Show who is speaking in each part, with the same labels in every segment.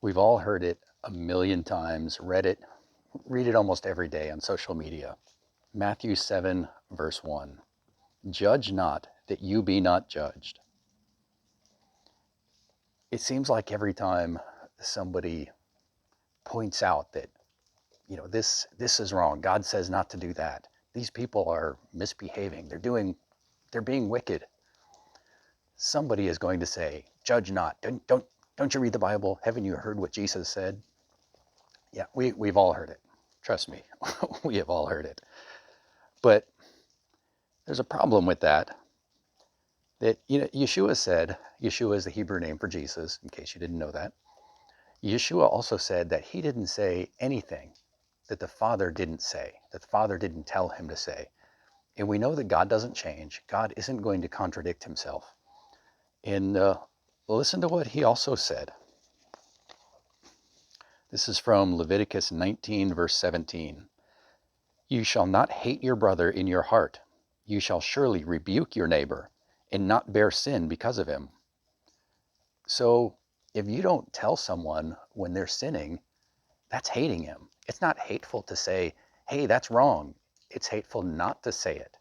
Speaker 1: We've all heard it a million times, read it, read it almost every day on social media. Matthew 7, verse 1. Judge not, that you be not judged. It seems like every time somebody points out that, this is wrong. God says not to do that. These people are misbehaving. They're being wicked. Somebody is going to say, judge not. Don't you read the Bible? Haven't you heard what Jesus said? Yeah, we've all heard it. Trust me, we have all heard it. But there's a problem with that. Yeshua is the Hebrew name for Jesus, in case you didn't know that. Yeshua also said that he didn't say anything that the Father didn't say, that the Father didn't tell him to say. And we know that God doesn't change. God isn't going to contradict himself. And listen to what he also said. This is from Leviticus 19, verse 17. You shall not hate your brother in your heart. You shall surely rebuke your neighbor and not bear sin because of him. So if you don't tell someone when they're sinning, that's hating him. It's not hateful to say, hey, that's wrong. It's hateful not to say it.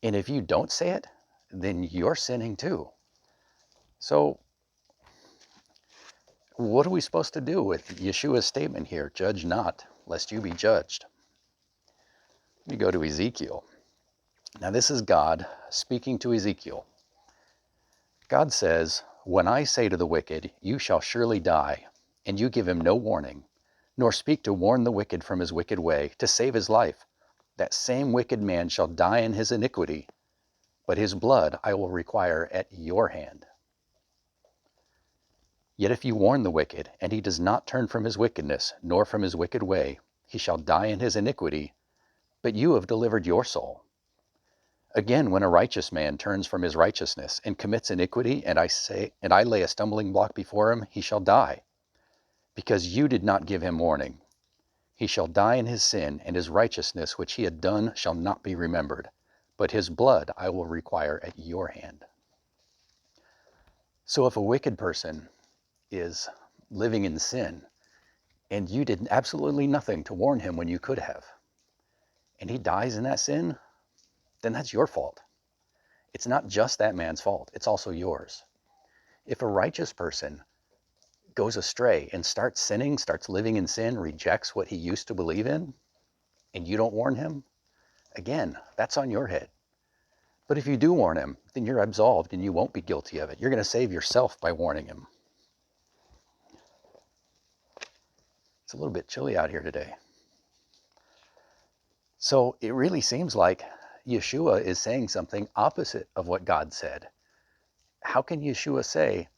Speaker 1: And if you don't say it, then you're sinning too. So what are we supposed to do with Yeshua's statement here? Judge not, lest you be judged. Let me go to Ezekiel. Now this is God speaking to Ezekiel. God says, when I say to the wicked, you shall surely die, and you give him no warning, nor speak to warn the wicked from his wicked way, to save his life, that same wicked man shall die in his iniquity, but his blood I will require at your hand. Yet if you warn the wicked, and he does not turn from his wickedness, nor from his wicked way, he shall die in his iniquity, but you have delivered your soul. Again, when a righteous man turns from his righteousness and commits iniquity, and I lay a stumbling block before him, he shall die, because you did not give him warning. He shall die in his sin, and his righteousness which he had done shall not be remembered, but his blood I will require at your hand. So if a wicked person is living in sin, and you did absolutely nothing to warn him when you could have, and he dies in that sin, then that's your fault. It's not just that man's fault, it's also yours. If a righteous person goes astray and starts sinning, starts living in sin, rejects what he used to believe in, and you don't warn him, again, that's on your head. But if you do warn him, then you're absolved and you won't be guilty of it. You're going to save yourself by warning him. It's a little bit chilly out here today. So it really seems like Yeshua is saying something opposite of what God said. How can Yeshua say,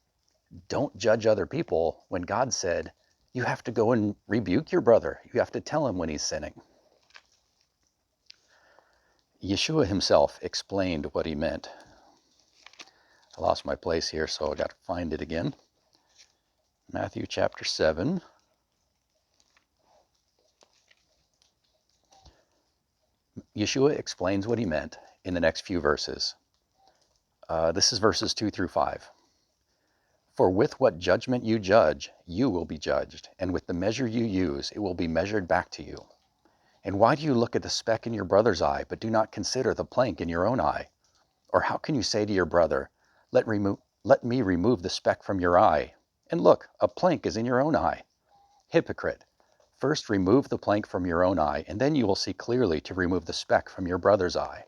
Speaker 1: don't judge other people, when God said, you have to go and rebuke your brother. You have to tell him when he's sinning. Yeshua himself explained what he meant. I lost my place here, so I got to find it again. Matthew chapter 7. Yeshua explains what he meant in the next few verses. This is verses 2 through 5. For with what judgment you judge, you will be judged, and with the measure you use, it will be measured back to you. And why do you look at the speck in your brother's eye, but do not consider the plank in your own eye? Or how can you say to your brother, let me remove the speck from your eye, and look, a plank is in your own eye? Hypocrite, first remove the plank from your own eye, and then you will see clearly to remove the speck from your brother's eye.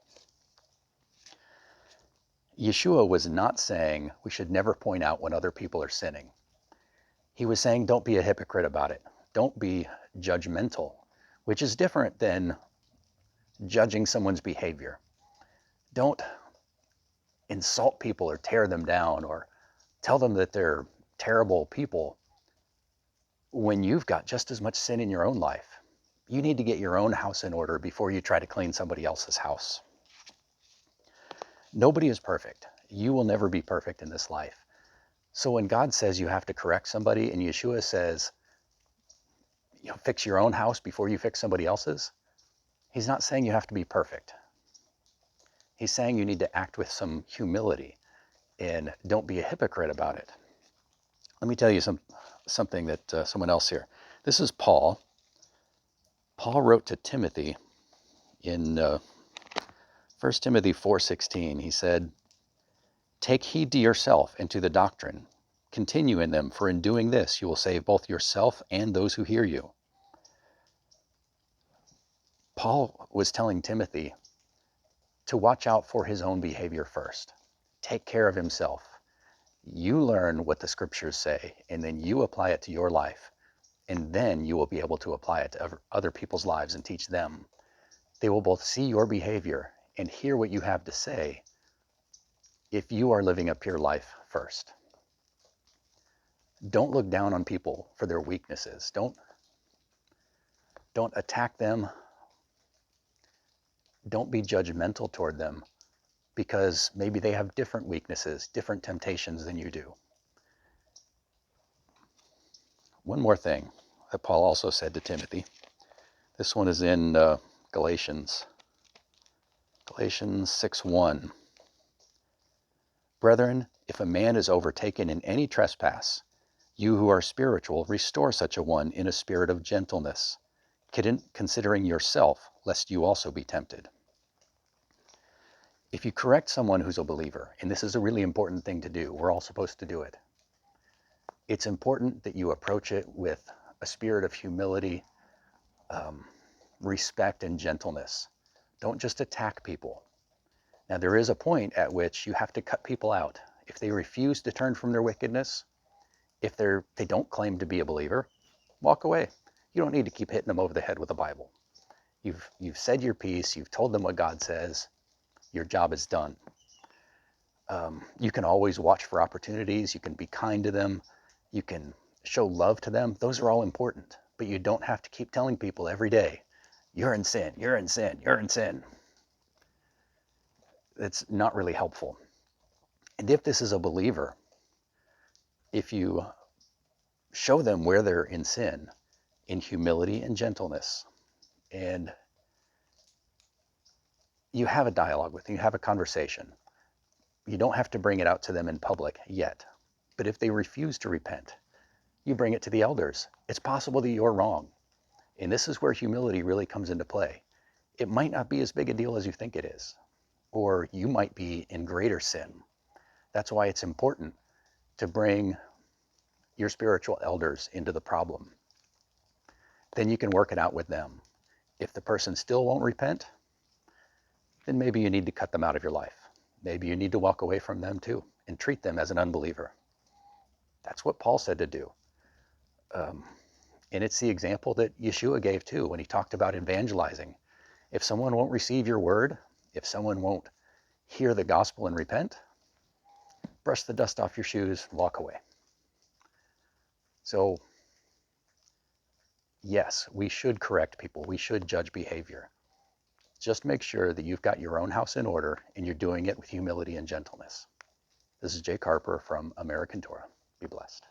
Speaker 1: Yeshua was not saying we should never point out when other people are sinning. He was saying don't be a hypocrite about it. Don't be judgmental, which is different than judging someone's behavior. Don't insult people or tear them down or tell them that they're terrible people when you've got just as much sin in your own life. You need to get your own house in order before you try to clean somebody else's house. Nobody is perfect. You will never be perfect in this life. So when God says you have to correct somebody and Yeshua says, fix your own house before you fix somebody else's, he's not saying you have to be perfect. He's saying you need to act with some humility and don't be a hypocrite about it. Let me tell you something that someone else here. This is Paul. Paul wrote to Timothy in 1 Timothy 4:16. He said, "Take heed to yourself and to the doctrine. Continue in them, for in doing this you will save both yourself and those who hear you." Paul was telling Timothy to watch out for his own behavior first. Take care of himself. You learn what the scriptures say, and then you apply it to your life, and then you will be able to apply it to other people's lives and teach them. They will both see your behavior and hear what you have to say if you are living a pure life first. Don't look down on people for their weaknesses. Don't attack them. Don't be judgmental toward them because maybe they have different weaknesses, different temptations than you do. One more thing that Paul also said to Timothy. This one is in Galatians 6:1. "Brethren, if a man is overtaken in any trespass, you who are spiritual, restore such a one in a spirit of gentleness, considering yourself, lest you also be tempted." If you correct someone who's a believer, and this is a really important thing to do, we're all supposed to do it, it's important that you approach it with a spirit of humility, respect, and gentleness. Don't just attack people. Now, there is a point at which you have to cut people out. If they refuse to turn from their wickedness, if they don't claim to be a believer, walk away. You don't need to keep hitting them over the head with a Bible. You've said your piece. You've told them what God says. Your job is done. You can always watch for opportunities. You can be kind to them. You can show love to them. Those are all important. But you don't have to keep telling people every day, "You're in sin, you're in sin, you're in sin." It's not really helpful. And if this is a believer, if you show them where they're in sin, in humility and gentleness, and you have a dialogue with them, you have a conversation. You don't have to bring it out to them in public yet. But if they refuse to repent, you bring it to the elders. It's possible that you're wrong. And this is where humility really comes into play. It might not be as big a deal as you think it is, or you might be in greater sin. That's why it's important to bring your spiritual elders into the problem. Then you can work it out with them. If the person still won't repent, then maybe you need to cut them out of your life. Maybe you need to walk away from them too and treat them as an unbeliever. That's what Paul said to do. And it's the example that Yeshua gave too when he talked about evangelizing. If someone won't receive your word, if someone won't hear the gospel and repent, brush the dust off your shoes and walk away. So, yes, we should correct people. We should judge behavior. Just make sure that you've got your own house in order and you're doing it with humility and gentleness. This is Jake Harper from American Torah. Be blessed.